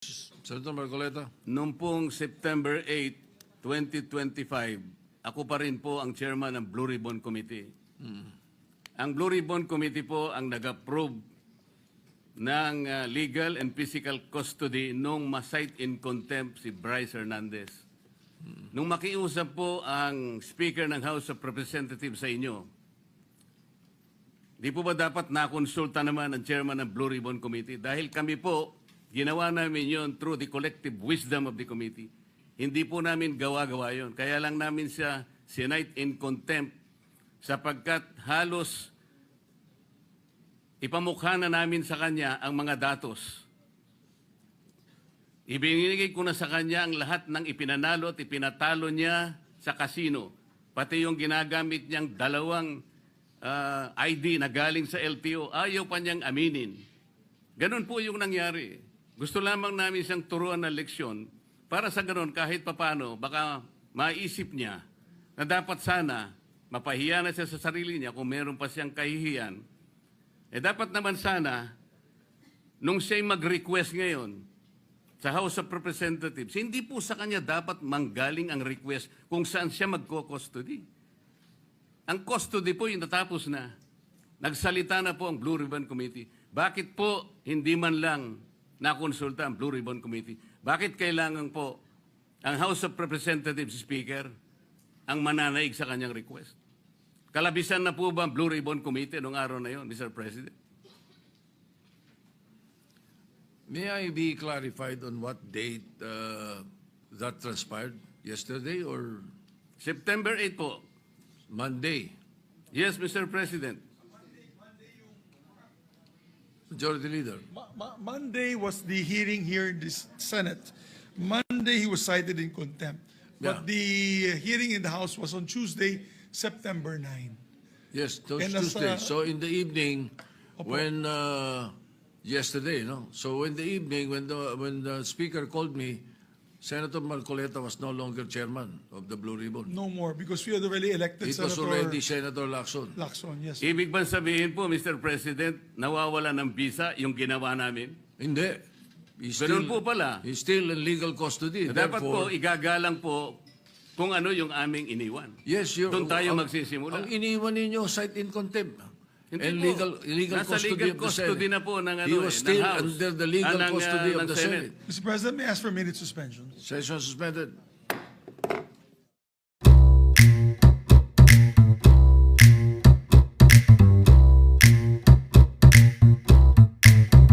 Senator Marcoleta. Noong pong September 8, 2025, ako pa rin po ang chairman ng Blue Ribbon Committee. Ang Blue Ribbon Committee po ang nag-approve ng legal and physical custody nung ma-cite in contempt si Bryce Hernandez. Nung makiusap po ang Speaker ng House of Representatives sa inyo, di po ba dapat nakonsulta naman ang chairman ng Blue Ribbon Committee? Dahil kami po, ginawa namin yon through the collective wisdom of the committee. Hindi po namin gawa-gawa yon. Kaya lang namin siya sinite in contempt sapagkat halos ipamukha na namin sa kanya ang mga datos. Ibinigay ko na sa kanya ang lahat ng ipinanalo at ipinatalo niya sa kasino. Pati yung ginagamit niyang dalawang ID na galing sa LTO, ayaw pa niyang aminin. Ganon po yung nangyari. Gusto lamang namin siyang turuan ng leksyon para sa ganon kahit papano baka maisip niya na dapat sana mapahiya na siya sa sarili niya kung meron pa siyang kahihiyan. Dapat naman sana nung siya'y mag-request ngayon sa House of Representatives, hindi po sa kanya dapat manggaling ang request kung saan siya magko-custody. Ang custody po yung natapos na. Nagsalita na po ang Blue Ribbon Committee. Bakit po hindi man lang nakonsulta ang Blue Ribbon Committee? Bakit kailangan po ang House of Representatives Speaker ang mananaig sa kanyang request? Kalabisan na po ba ang Blue Ribbon Committee noong araw na yon, Mr. President? May I be clarified on what date that transpired? Yesterday or September 8 po. Monday? Yes, Mr. President. Majority Leader. Monday was the hearing here in the Senate. Monday he was cited in contempt. Yeah. But the hearing in the House was on Tuesday, September 9. Yes, those And as, Tuesday. So in the evening, Opo. when yesterday, no. So in the evening, when the Speaker called me, Senator Marcoleta was no longer chairman of the Blue Ribbon. No more because we had already elected It was Senator already Senator Lacson. Lacson. Yes. Ibig bang sabihin po, Mr. President, nawawala ng visa yung ginawa namin? Hindi. He's Ganun po pala. He's still in legal custody. Dapat po, Therefore, igagalang po kung ano yung aming iniwan. yes, Doon tayo magsisimula. Ang iniwan ninyo, cite in contempt. Hindi And po. legal Nasa custody legal of the custody Senate. na po ng, He was still ng House. under the legal ng, custody of ng the Senate. Mr. President, may I ask for a minute suspension? Session suspended.